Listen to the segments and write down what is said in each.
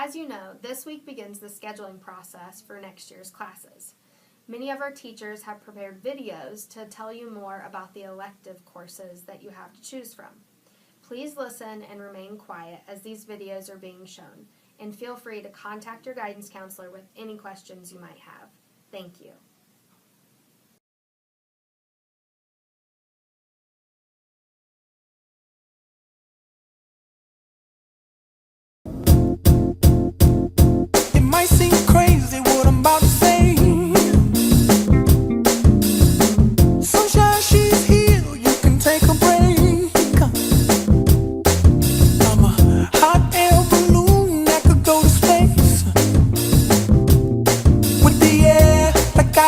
As you know, this week begins the scheduling process for next year's classes. Many of our teachers have prepared videos to tell you more about the elective courses that you have to choose from. Please listen and remain quiet as these videos are being shown, and feel free to contact your guidance counselor with any questions you might have. Thank you. It might seem crazy what I'm about to say. Sunshine, she's here, you can take a break. I'm a hot air balloon that could go to space with the air like I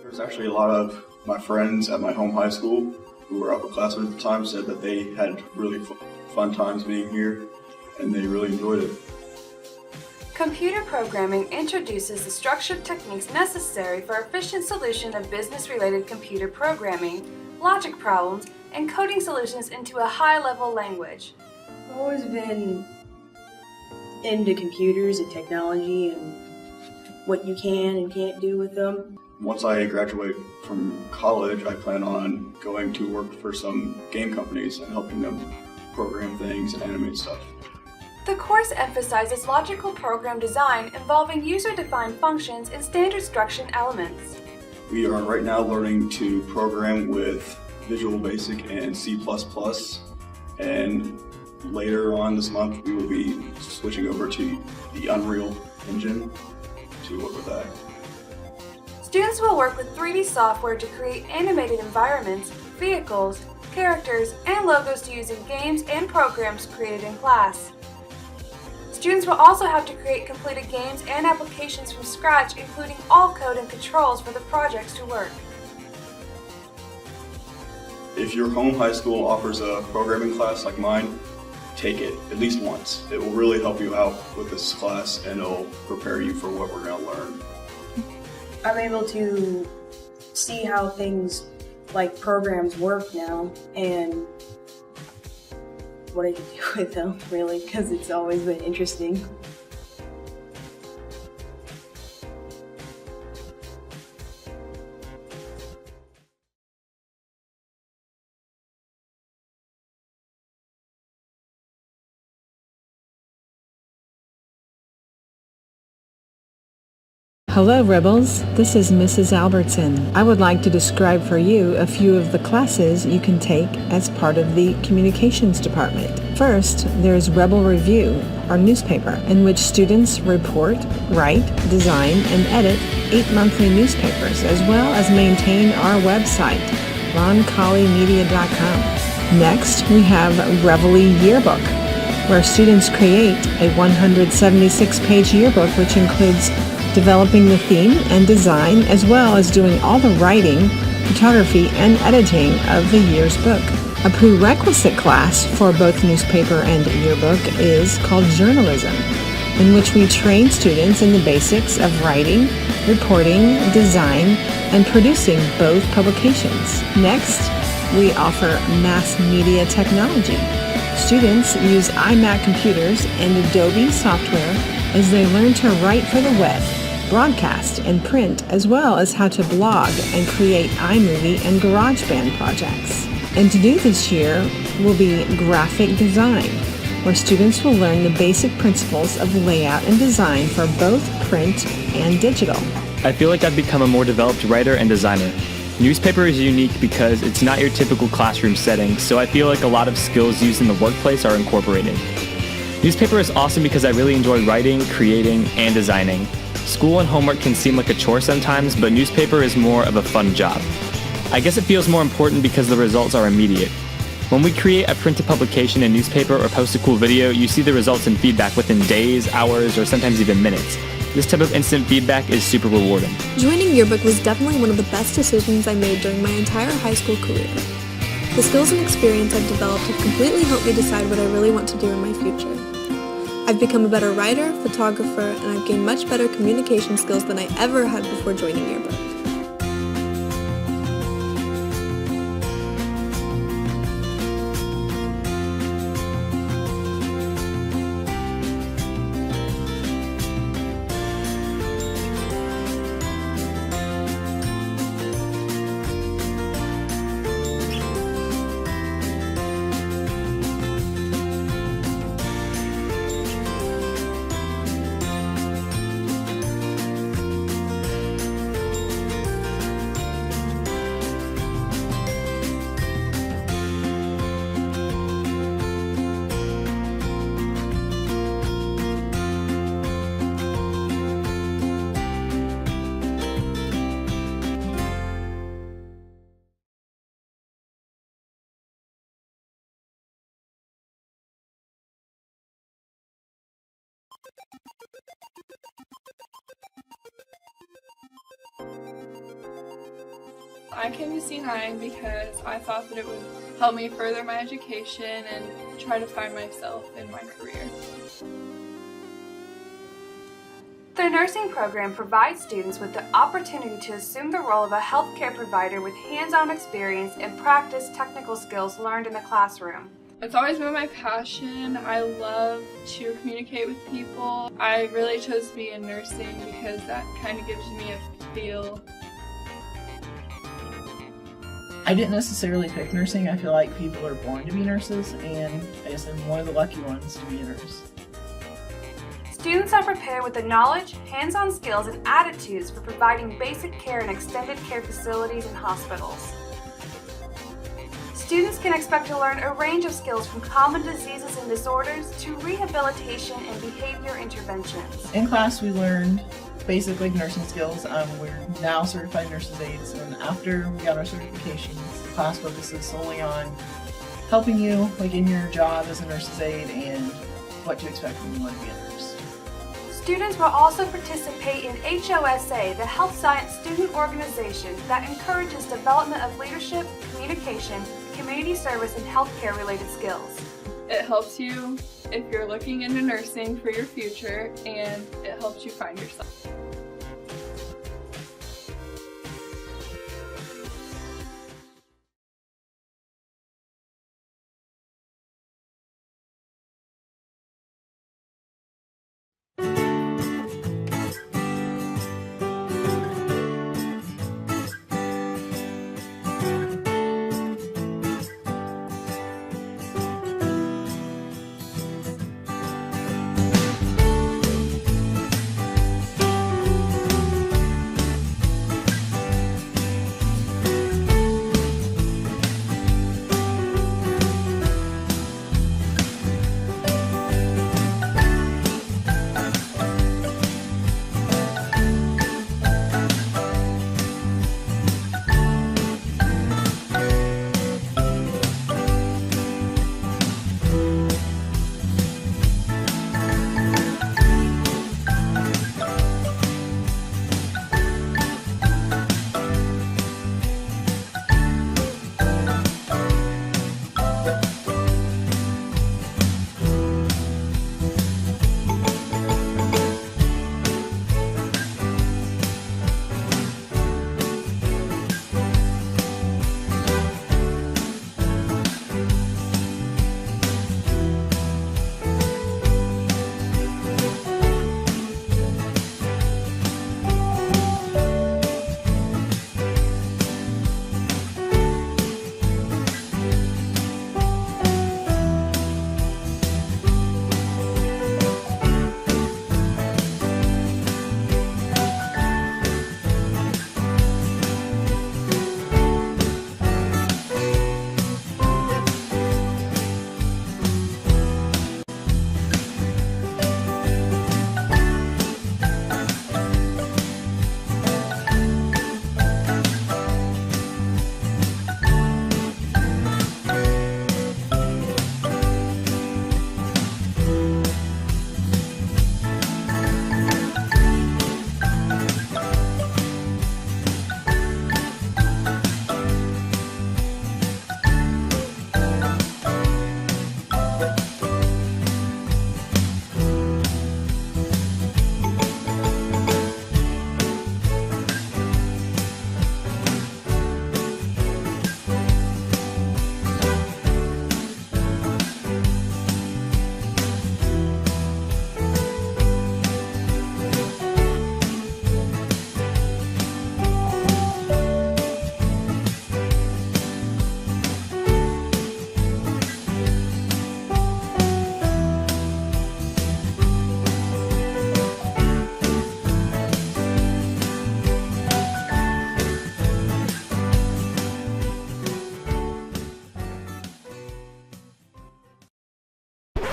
There's actually a lot of my friends at my home high school who were upperclassmen at the time said that they had really fun times being here and they really enjoyed it. Computer programming introduces the structured techniques necessary for efficient solution of business-related computer programming, logic problems, and coding solutions into a high-level language. I've always been into computers and technology and what you can and can't do with them. Once I graduate from college, I plan on going to work for some game companies and helping them program things and animate stuff. The course emphasizes logical program design involving user-defined functions and standard structured elements. We are right now learning to program with Visual Basic and C++, and later on this month we will be switching over to the Unreal Engine to work with that. Students will work with 3D software to create animated environments, vehicles, characters, and logos to use in games and programs created in class. Students will also have to create completed games and applications from scratch, including all code and controls for the projects to work. If your home high school offers a programming class like mine, take it at least once. It will really help you out with this class and it'll prepare you for what we're going to learn. I'm able to see how things like programs work now and what I can do with them, really, because it's always been interesting. Hello, Rebels. This is Mrs. Albertson. I would like to describe for you a few of the classes you can take as part of the Communications Department. First, there's Rebel Review, our newspaper, in which students report, write, design, and edit 8 monthly newspapers, as well as maintain our website, roncolimedia.com. Next, we have Reveille Yearbook, where students create a 176-page yearbook which includes developing the theme and design, as well as doing all the writing, photography, and editing of the year's book. A prerequisite class for both newspaper and yearbook is called journalism, in which we train students in the basics of writing, reporting, design, and producing both publications. Next, we offer mass media technology. Students use iMac computers and Adobe software as they learn to write for the web, broadcast, and print, as well as how to blog and create iMovie and GarageBand projects. And to do this year will be graphic design, where students will learn the basic principles of layout and design for both print and digital. I feel like I've become a more developed writer and designer. Newspaper is unique because it's not your typical classroom setting, so I feel like a lot of skills used in the workplace are incorporated. Newspaper is awesome because I really enjoy writing, creating, and designing. School and homework can seem like a chore sometimes, but newspaper is more of a fun job. I guess it feels more important because the results are immediate. When we create a printed publication in newspaper or post a cool video, you see the results and feedback within days, hours, or sometimes even minutes. This type of instant feedback is super rewarding. Joining Yearbook was definitely one of the best decisions I made during my entire high school career. The skills and experience I've developed have completely helped me decide what I really want to do in my future. I've become a better writer, photographer, and I've gained much better communication skills than I ever had before joining Yearbook. I came to C9 because I thought that it would help me further my education and try to find myself in my career. The nursing program provides students with the opportunity to assume the role of a healthcare provider with hands-on experience and practice technical skills learned in the classroom. It's always been my passion. I love to communicate with people. I really chose to be in nursing because that kind of gives me a feel. I didn't necessarily pick nursing. I feel like people are born to be nurses, and I guess I'm one of the lucky ones to be a nurse. Students are prepared with the knowledge, hands-on skills, and attitudes for providing basic care in extended care facilities and hospitals. Students can expect to learn a range of skills from common diseases and disorders to rehabilitation and behavior interventions. In class, we learned basic nursing skills. We're now certified nurses aides, and after we got our certifications, the class focuses solely on helping you in your job as a nurse's aide and what to expect when you want to be a nurse. Students will also participate in HOSA, the Health Science Student Organization that encourages development of leadership, communication, community service, and healthcare related skills. It helps you if you're looking into nursing for your future, and it helps you find yourself.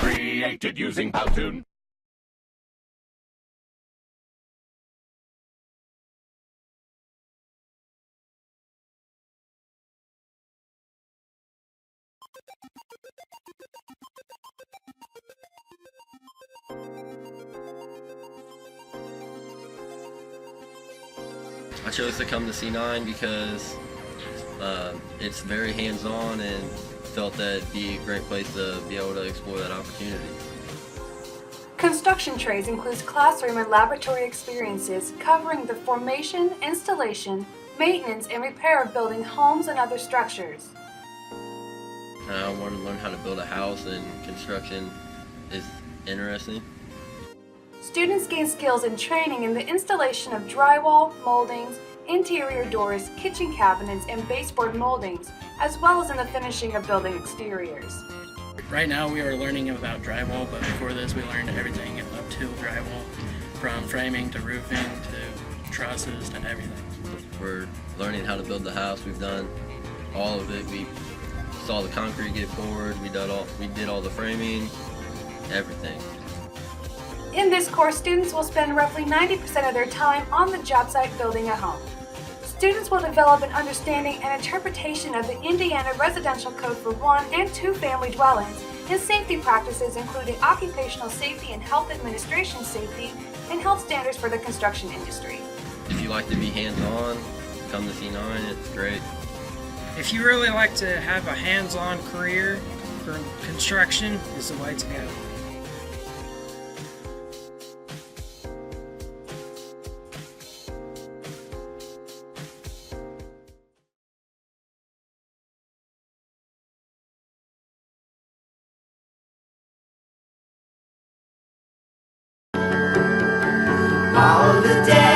Created using Powtoon. I chose to come to C9 because It's very hands-on and felt that it'd be a great place to be able to explore that opportunity. Construction trades includes classroom and laboratory experiences covering the formation, installation, maintenance, and repair of building homes and other structures. I want to learn how to build a house, and construction is interesting. Students gain skills and training in the installation of drywall, moldings, interior doors, kitchen cabinets, and baseboard moldings, as well as in the finishing of building exteriors. Right now we are learning about drywall, but before this we learned everything up to drywall, from framing to roofing to trusses and everything. We're learning how to build the house. We've done all of it. We saw the concrete get poured. We did all the framing, everything. In this course, students will spend roughly 90% of their time on the job site building a home. Students will develop an understanding and interpretation of the Indiana Residential Code for 1 and 2 family dwellings and safety practices including occupational safety and health administration safety and health standards for the construction industry. If you like to be hands-on, come to C9, it's great. If you really like to have a hands-on career, for construction is the way to go. All the day.